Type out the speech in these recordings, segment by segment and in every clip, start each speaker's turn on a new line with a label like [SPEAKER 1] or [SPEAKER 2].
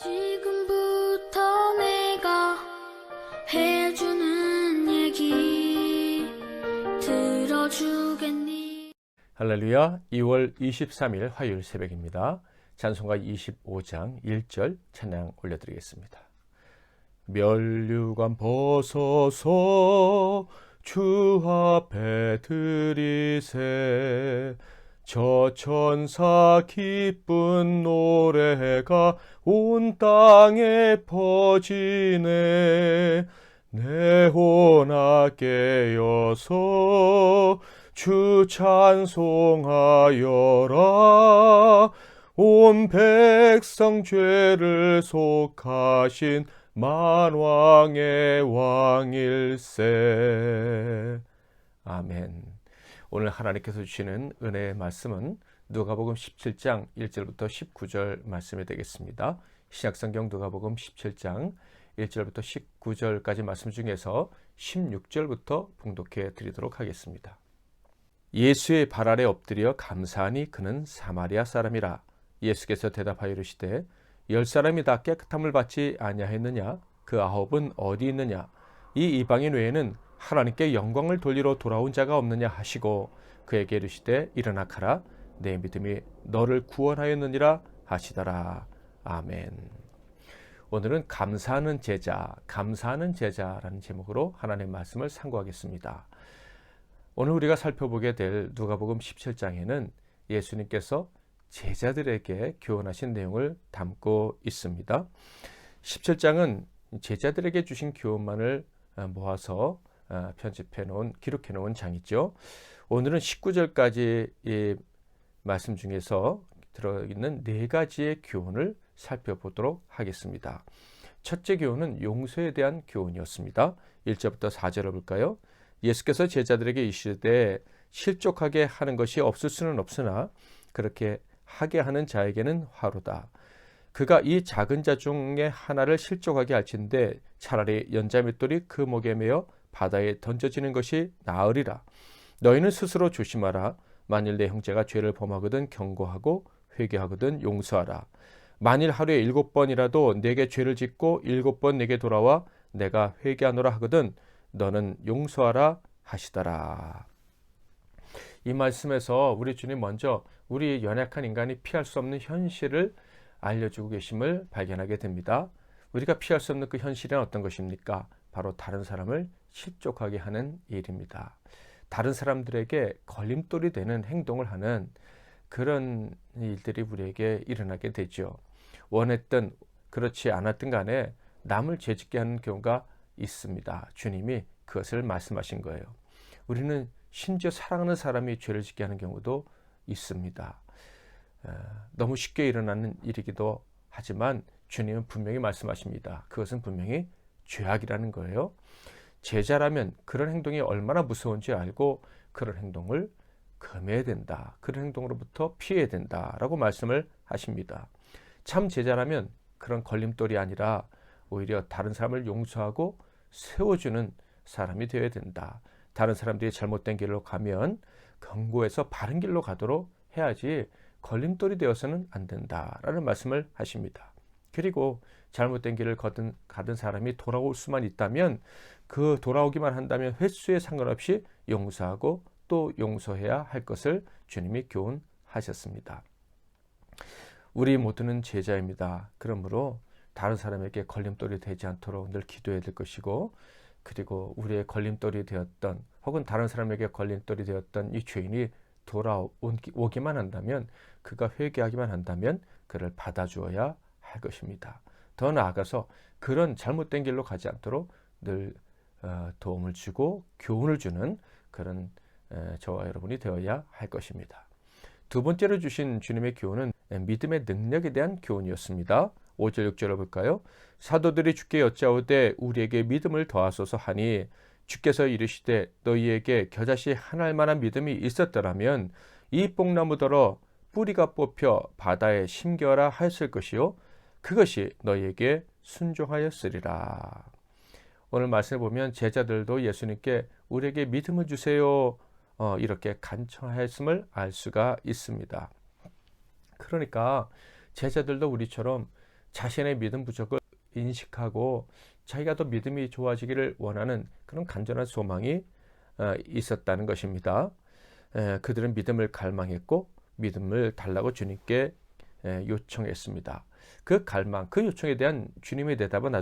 [SPEAKER 1] 지금부터 내가 해주는 얘기 들어주겠니?
[SPEAKER 2] 할렐루야. 2월 23일 화요일 새벽입니다. 찬송가 25장 1절 찬양 올려드리겠습니다. 면류관 벗어서 주 앞에 드리세. 저 천사 기쁜 노래가 온 땅에 퍼지네. 내 혼아 깨어서 주 찬송하여라. 온 백성 죄를 속하신 만왕의 왕일세. 아멘. 오늘 하나님께서 주시는 은혜의 말씀은 누가복음 17장 1절부터 19절 말씀이 되겠습니다. 신약성경 누가복음 17장 1절부터 19절까지 말씀 중에서 16절부터 봉독해 드리도록 하겠습니다. 예수의 발 아래 엎드려 감사하니 그는 사마리아 사람이라. 예수께서 대답하여 이르시되 10사람이 다 깨끗함을 받지 아니하였느냐? 그 9은 어디 있느냐? 이 이방인 외에는 하나님께 영광을 돌리러 돌아온 자가 없느냐 하시고 그에게 이르시되 일어나 가라. 내 믿음이 너를 구원하였느니라 하시더라. 아멘. 오늘은 감사하는 제자라는 제목으로 하나님의 말씀을 상고하겠습니다. 오늘 우리가 살펴보게 될 누가복음 17장에는 예수님께서 제자들에게 교훈하신 내용을 담고 있습니다. 17장은 제자들에게 주신 교훈만을 모아서 편집해 놓은, 기록해 놓은 장이죠. 오늘은 19절까지 이 말씀 중에서 들어있는 4가지의 교훈을 살펴보도록 하겠습니다. 첫째 교훈은 용서에 대한 교훈이었습니다. 1절부터 4절을 볼까요? 예수께서 제자들에게 이르시되 실족하게 하는 것이 없을 수는 없으나 그렇게 하게 하는 자에게는 화로다. 그가 이 작은 자 중에 하나를 실족하게 할진대 차라리 연자맷돌이 그 목에 매어 바다에 던져지는 것이 나으리라. 너희는 스스로 조심하라. 만일 내 형제가 죄를 범하거든 경고하고 회개하거든 용서하라. 만일 하루에 7번이라도 내게 죄를 짓고 7번 내게 돌아와 내가 회개하노라 하거든 너는 용서하라 하시더라. 이 말씀에서 우리 주님 먼저 우리 연약한 인간이 피할 수 없는 현실을 알려주고 계심을 발견하게 됩니다. 우리가 피할 수 없는 그 현실은 어떤 것입니까? 바로 다른 사람을 실족하게 하는 일입니다. 다른 사람들에게 걸림돌이 되는 행동을 하는 그런 일들이 우리에게 일어나게 되죠. 원했든 그렇지 않았든 간에 남을 죄짓게 하는 경우가 있습니다. 주님이 그것을 말씀하신 거예요. 우리는 심지어 사랑하는 사람이 죄를 짓게 하는 경우도 있습니다. 너무 쉽게 일어나는 일이기도 하지만 주님은 분명히 말씀하십니다. 그것은 분명히 죄악이라는 거예요. 제자라면 그런 행동이 얼마나 무서운지 알고 그런 행동을 금해야 된다. 그런 행동으로부터 피해야 된다라고 말씀을 하십니다. 참 제자라면 그런 걸림돌이 아니라 오히려 다른 사람을 용서하고 세워주는 사람이 되어야 된다. 다른 사람들이 잘못된 길로 가면 경고해서 바른 길로 가도록 해야지 걸림돌이 되어서는 안 된다라는 말씀을 하십니다. 그리고 잘못된 길을 가던 사람이 돌아올 수만 있다면 그 돌아오기만 한다면 횟수에 상관없이 용서하고 또 용서해야 할 것을 주님이 교훈하셨습니다. 우리 모두는 제자입니다. 그러므로 다른 사람에게 걸림돌이 되지 않도록 늘 기도해야 될 것이고 그리고 우리의 걸림돌이 되었던 혹은 다른 사람에게 걸림돌이 되었던 이 죄인이 돌아오기만 한다면 그가 회개하기만 한다면 그를 받아주어야 할 것입니다. 더 나아가서 그런 잘못된 길로 가지 않도록 늘 도움을 주고 교훈을 주는 그런 저와 여러분이 되어야 할 것입니다. 두 번째로 주신 주님의 교훈은 믿음의 능력에 대한 교훈이었습니다. 5절 6절을 볼까요? 사도들이 주께 여짜오되 우리에게 믿음을 더하소서 하니 주께서 이르시되 너희에게 겨자씨 한 알만한 믿음이 있었더라면 이 뽕나무더러 뿌리가 뽑혀 바다에 심겨라 하였을 것이요 그것이 너희에게 순종하였으리라. 오늘 말씀을 보면 제자들도 예수님께 우리에게 믿음을 주세요 이렇게 간청하였음을 알 수가 있습니다. 그러니까 제자들도 우리처럼 자신의 믿음 부족을 인식하고 자기가 더 믿음이 좋아지기를 원하는 그런 간절한 소망이 있었다는 것입니다. 그들은 믿음을 갈망했고 믿음을 달라고 주님께 요청했습니다. 그 갈망, 그 요청에 대한 주님의 대답은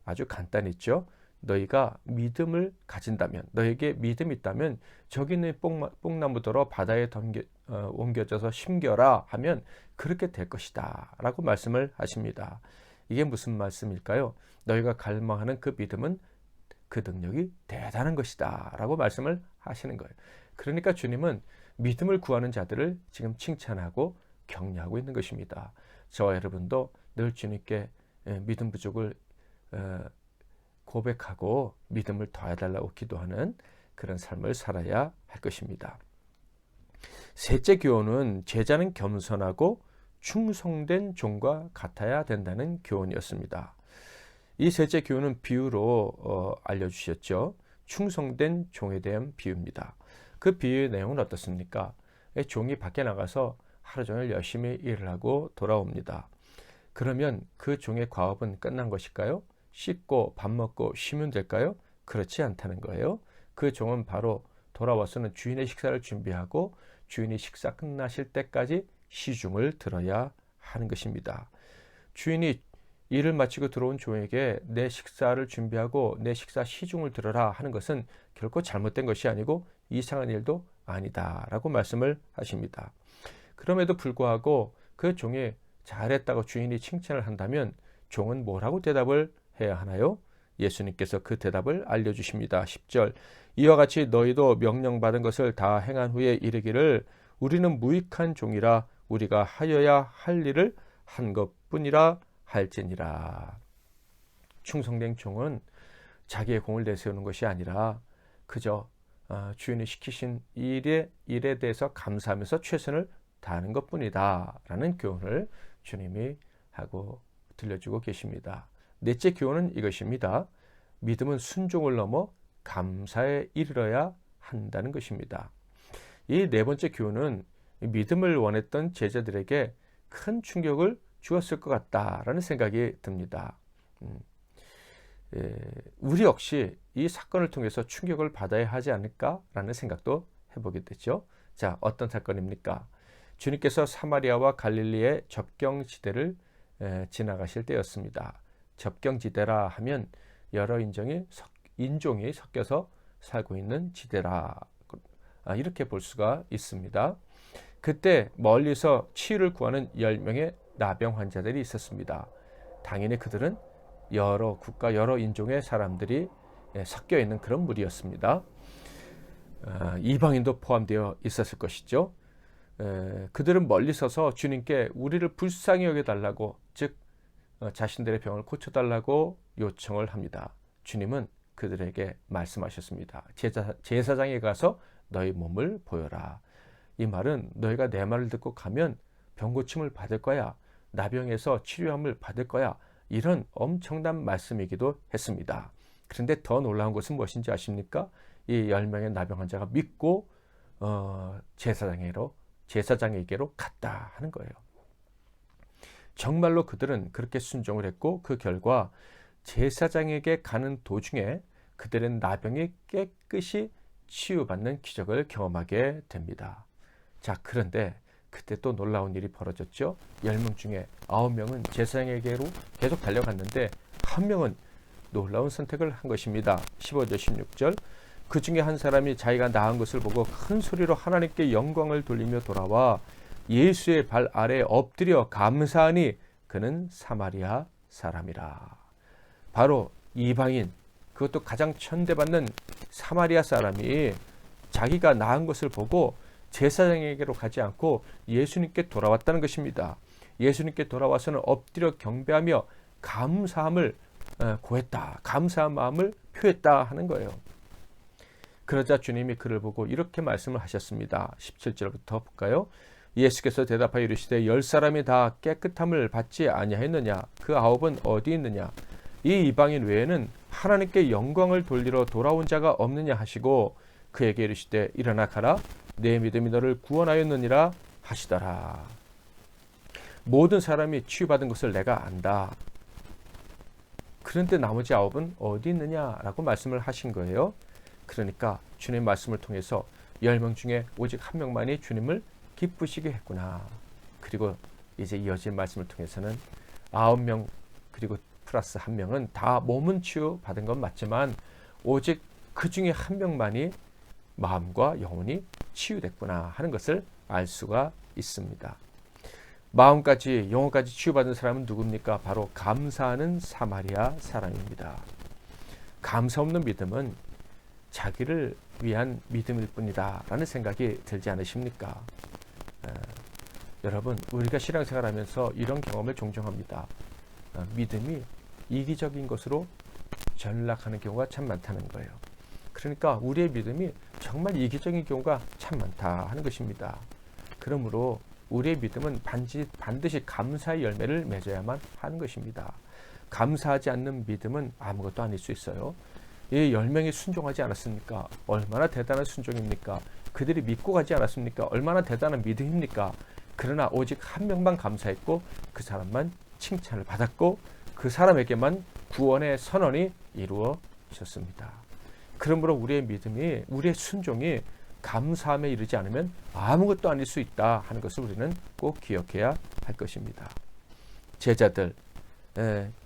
[SPEAKER 2] 아주 간단했죠. 너희가 믿음을 가진다면, 너에게 믿음이 있다면 저기 있는 뽕나무더러 바다에 옮겨져서 심겨라 하면 그렇게 될 것이다 라고 말씀을 하십니다. 이게 무슨 말씀일까요? 너희가 갈망하는 그 믿음은 그 능력이 대단한 것이다 라고 말씀을 하시는 거예요. 그러니까 주님은 믿음을 구하는 자들을 지금 칭찬하고 격려하고 있는 것입니다. 저와 여러분도 늘 주님께 믿음 부족을 고백하고 믿음을 더해달라고 기도하는 그런 삶을 살아야 할 것입니다. 셋째 교훈은 제자는 겸손하고 충성된 종과 같아야 된다는 교훈이었습니다. 이 셋째 교훈은 비유로 알려주셨죠. 충성된 종에 대한 비유입니다. 그 비유의 내용은 어떻습니까? 종이 밖에 나가서 하루 종일 열심히 일을 하고 돌아옵니다. 그러면 그 종의 과업은 끝난 것일까요? 씻고 밥 먹고 쉬면 될까요? 그렇지 않다는 거예요. 그 종은 바로 돌아와서는 주인의 식사를 준비하고 주인이 식사 끝나실 때까지 시중을 들어야 하는 것입니다. 주인이 일을 마치고 들어온 종에게 내 식사를 준비하고 내 식사 시중을 들어라 하는 것은 결코 잘못된 것이 아니고 이상한 일도 아니다 라고 말씀을 하십니다. 그럼에도 불구하고 그 종이 잘했다고 주인이 칭찬을 한다면 종은 뭐라고 대답을 해야 하나요? 예수님께서 그 대답을 알려주십니다. 10절 이와 같이 너희도 명령받은 것을 다 행한 후에 이르기를 우리는 무익한 종이라 우리가 하여야 할 일을 한 것뿐이라 할지니라. 충성된 종은 자기의 공을 내세우는 것이 아니라 그저 주인이 시키신 일에 대해서 감사하면서 최선을 다하는 것뿐이다 라는 교훈을 주님이 하고 들려주고 계십니다. 넷째 교훈은 이것입니다. 믿음은 순종을 넘어 감사에 이르러야 한다는 것입니다. 이 네 번째 교훈은 믿음을 원했던 제자들에게 큰 충격을 주었을 것 같다라는 생각이 듭니다. 우리 역시 이 사건을 통해서 충격을 받아야 하지 않을까라는 생각도 해보게 되죠. 자, 어떤 사건입니까? 주님께서 사마리아와 갈릴리의 접경지대를 지나가실 때였습니다. 접경지대라 하면 여러 인종이 섞여서 살고 있는 지대라 이렇게 볼 수가 있습니다. 그때 멀리서 치유를 구하는 10명의 나병 환자들이 있었습니다. 당연히 그들은 여러 국가 여러 인종의 사람들이 섞여 있는 그런 무리였습니다. 이방인도 포함되어 있었을 것이죠. 그들은 멀리 서서 주님께 우리를 불쌍히 여겨달라고 즉 자신들의 병을 고쳐달라고 요청을 합니다. 주님은 그들에게 말씀하셨습니다. 제사장에 가서 너희 몸을 보여라. 이 말은 너희가 내 말을 듣고 가면 병 고침을 받을 거야. 나병에서 치료함을 받을 거야. 이런 엄청난 말씀이기도 했습니다. 그런데 더 놀라운 것은 무엇인지 아십니까? 이 10명의 나병 환자가 믿고 제사장에게로 갔다 하는 거예요. 정말로 그들은 그렇게 순종을 했고 그 결과 제사장에게 가는 도중에 그들은 나병이 깨끗이 치유받는 기적을 경험하게 됩니다. 자, 그런데 그때 또 놀라운 일이 벌어졌죠. 10명 중에 9명은 제사장에게로 계속 달려갔는데 한 명은 놀라운 선택을 한 것입니다. 15절 16절 그 중에 한 사람이 자기가 나은 것을 보고 큰 소리로 하나님께 영광을 돌리며 돌아와 예수의 발 아래에 엎드려 감사하니 그는 사마리아 사람이라. 바로 이방인, 그것도 가장 천대받는 사마리아 사람이 자기가 나은 것을 보고 제사장에게로 가지 않고 예수님께 돌아왔다는 것입니다. 예수님께 돌아와서는 엎드려 경배하며 감사함을 고했다. 감사한 마음을 표했다 하는 거예요. 그러자 주님이 그를 보고 이렇게 말씀을 하셨습니다. 17절부터 볼까요? 예수께서 대답하여 이르시되 10사람이 다 깨끗함을 받지 아니하였느냐? 그 9은 어디 있느냐? 이 이방인 외에는 하나님께 영광을 돌리러 돌아온 자가 없느냐 하시고 그에게 이르시되 일어나 가라 내 믿음이 너를 구원하였느니라 하시더라. 모든 사람이 치유받은 것을 내가 안다. 그런데 나머지 9은 어디 있느냐라고 말씀을 하신 거예요. 그러니까 주님 말씀을 통해서 10명 중에 오직 한 명만이 주님을 기쁘시게 했구나. 그리고 이제 이어진 말씀을 통해서는 9명 그리고 플러스 1명은 다 몸은 치유받은 건 맞지만 오직 그 중에 한 명만이 마음과 영혼이 치유됐구나 하는 것을 알 수가 있습니다. 마음까지 영혼까지 치유받은 사람은 누굽니까? 바로 감사하는 사마리아 사람입니다. 감사 없는 믿음은 자기를 위한 믿음일 뿐이다 라는 생각이 들지 않으십니까? 여러분, 우리가 신앙생활하면서 이런 경험을 종종 합니다. 믿음이 이기적인 것으로 전락하는 경우가 참 많다는 거예요. 그러니까 우리의 믿음이 정말 이기적인 경우가 참 많다 하는 것입니다. 그러므로 우리의 믿음은 반드시 감사의 열매를 맺어야만 하는 것입니다. 감사하지 않는 믿음은 아무것도 아닐 수 있어요. 이 10명이 순종하지 않았습니까? 얼마나 대단한 순종입니까? 그들이 믿고 가지 않았습니까? 얼마나 대단한 믿음입니까? 그러나 오직 한 명만 감사했고 그 사람만 칭찬을 받았고 그 사람에게만 구원의 선언이 이루어졌습니다. 그러므로 우리의 믿음이, 우리의 순종이 감사함에 이르지 않으면 아무것도 아닐 수 있다 하는 것을 우리는 꼭 기억해야 할 것입니다. 제자들,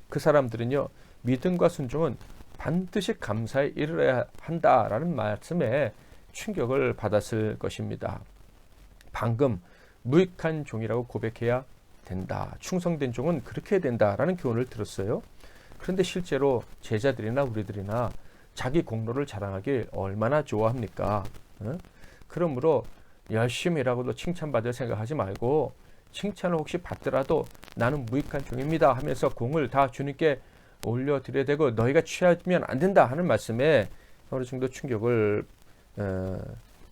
[SPEAKER 2] 그 사람들은요, 믿음과 순종은 반드시 감사에 이르러야 한다라는 말씀에 충격을 받았을 것입니다. 방금 무익한 종이라고 고백해야 된다. 충성된 종은 그렇게 해야 된다라는 교훈을 들었어요. 그런데 실제로 제자들이나 우리들이나 자기 공로를 자랑하길 얼마나 좋아합니까? 그러므로 열심히 일하고도 칭찬받을 생각하지 말고 칭찬을 혹시 받더라도 나는 무익한 종입니다 하면서 공을 다 주님께 올려드려야 되고 너희가 취하면 안 된다 하는 말씀에 어느 정도 충격을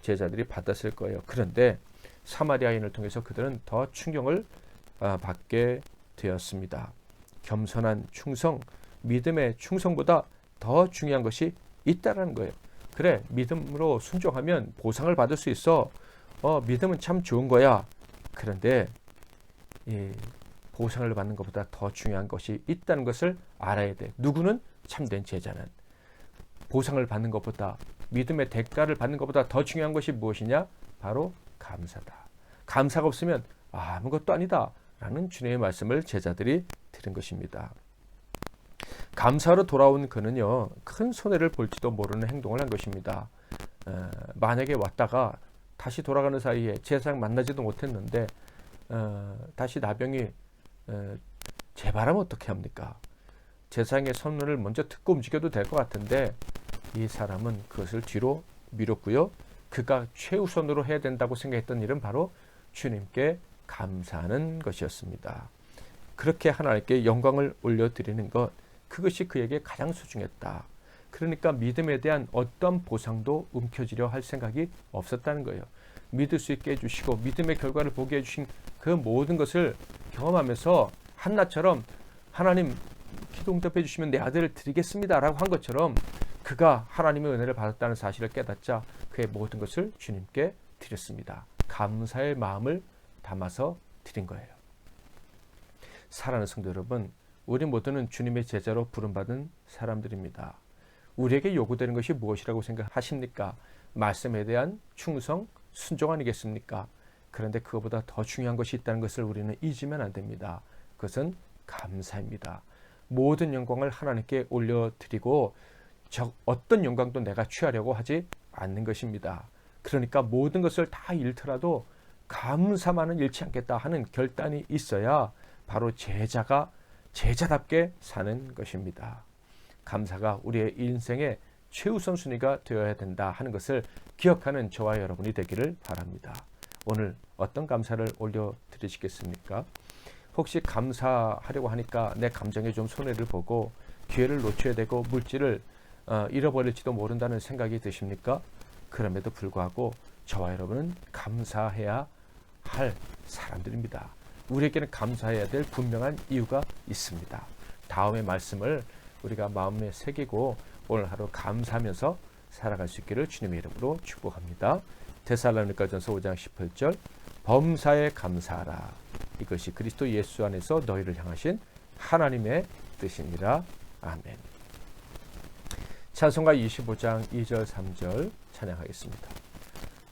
[SPEAKER 2] 제자들이 받았을 거예요. 그런데 사마리아인을 통해서 그들은 더 충격을 받게 되었습니다. 겸손한 충성, 믿음의 충성보다 더 중요한 것이 있다라는 거예요. 그래, 믿음으로 순종하면 보상을 받을 수 있어. 믿음은 참 좋은 거야. 그런데 보상을 받는 것보다 더 중요한 것이 있다는 것을 알아야 돼. 누구는? 참된 제자는. 보상을 받는 것보다, 믿음의 대가를 받는 것보다 더 중요한 것이 무엇이냐? 바로 감사다. 감사가 없으면 아무것도 아니다 라는 주님의 말씀을 제자들이 들은 것입니다. 감사로 돌아온 그는요, 큰 손해를 볼지도 모르는 행동을 한 것입니다. 만약에 왔다가 다시 돌아가는 사이에 제사장 만나지도 못했는데 다시 나병이 재발하면 어떻게 합니까? 제사장의 선언을 먼저 듣고 움직여도 될 것 같은데 이 사람은 그것을 뒤로 미뤘고요. 그가 최우선으로 해야 된다고 생각했던 일은 바로 주님께 감사하는 것이었습니다. 그렇게 하나님께 영광을 올려드리는 것, 그것이 그에게 가장 소중했다. 그러니까 믿음에 대한 어떤 보상도 움켜쥐려 할 생각이 없었다는 거예요. 믿을 수 있게 해주시고 믿음의 결과를 보게 해주신 그 모든 것을 경험하면서 한나처럼 하나님 기도 응답해 주시면 내 아들을 드리겠습니다 라고 한 것처럼 그가 하나님의 은혜를 받았다는 사실을 깨닫자 그의 모든 것을 주님께 드렸습니다. 감사의 마음을 담아서 드린 거예요. 사랑하는 성도 여러분, 우리 모두는 주님의 제자로 부름받은 사람들입니다. 우리에게 요구되는 것이 무엇이라고 생각하십니까? 말씀에 대한 충성, 순종 아니겠습니까? 그런데 그것보다 더 중요한 것이 있다는 것을 우리는 잊으면 안 됩니다. 그것은 감사입니다. 모든 영광을 하나님께 올려드리고 어떤 영광도 내가 취하려고 하지 않는 것입니다. 그러니까 모든 것을 다 잃더라도 감사만은 잃지 않겠다 하는 결단이 있어야 바로 제자가 제자답게 사는 것입니다. 감사가 우리의 인생의 최우선 순위가 되어야 된다 하는 것을 기억하는 저와 여러분이 되기를 바랍니다. 오늘 어떤 감사를 올려드리시겠습니까? 혹시 감사하려고 하니까 내 감정에 좀 손해를 보고 기회를 놓쳐야 되고 물질을 잃어버릴지도 모른다는 생각이 드십니까? 그럼에도 불구하고 저와 여러분은 감사해야 할 사람들입니다. 우리에게는 감사해야 될 분명한 이유가 있습니다. 다음의 말씀을 우리가 마음에 새기고 오늘 하루 감사하면서 살아갈 수 있기를 주님의 이름으로 축복합니다. 데살로니가전서 5장 18절 범사에 감사하라. 이것이 그리스도 예수 안에서 너희를 향하신 하나님의 뜻이니라. 아멘. 찬송가 25장 2절 3절 찬양하겠습니다.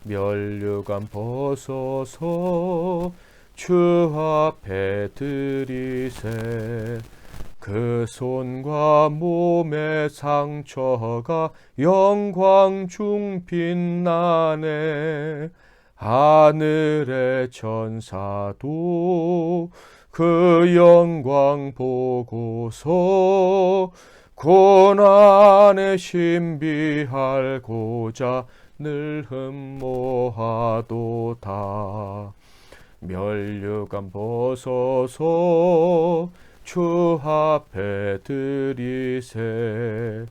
[SPEAKER 2] 면류관 벗어서 주 앞에 드리세 그 손과 몸의 상처가 영광 중 빛나네 하늘의 천사도 그 영광 보고서 고난에 신비할고자 늘 흠모하도다. 면류관 벗어서 주 앞에 드리세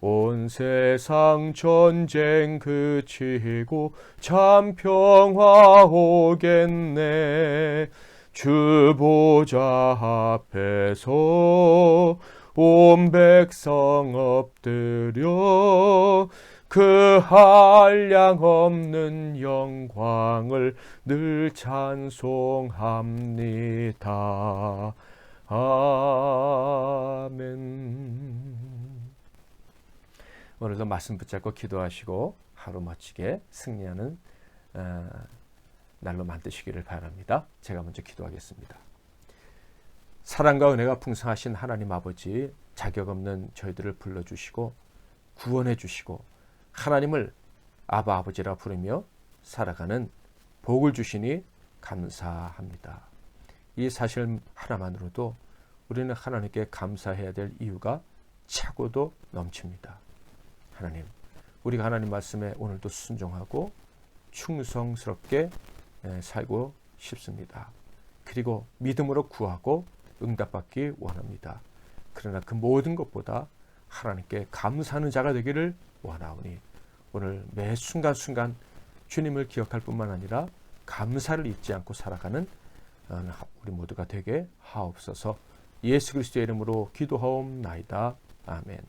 [SPEAKER 2] 온 세상 전쟁 그치고 참 평화 오겠네 주 보좌 앞에서 온 백성 엎드려 그 한량 없는 영광을 늘 찬송합니다. 아멘. 오늘도 말씀 붙잡고 기도하시고 하루 멋지게 승리하는 날로 만드시기를 바랍니다. 제가 먼저 기도하겠습니다. 사랑과 은혜가 풍성하신 하나님 아버지, 자격 없는 저희들을 불러주시고 구원해 주시고 하나님을 아바 아버지라 부르며 살아가는 복을 주시니 감사합니다. 이 사실 하나만으로도 우리는 하나님께 감사해야 될 이유가 차고도 넘칩니다. 하나님, 우리가 하나님 말씀에 오늘도 순종하고 충성스럽게 살고 싶습니다. 그리고 믿음으로 구하고 응답받기 원합니다. 그러나 그 모든 것보다 하나님께 감사하는 자가 되기를 원하오니 오늘 매 순간순간 주님을 기억할 뿐만 아니라 감사를 잊지 않고 살아가는 우리 모두가 되게 하옵소서. 예수 그리스도의 이름으로 기도하옵나이다. 아멘.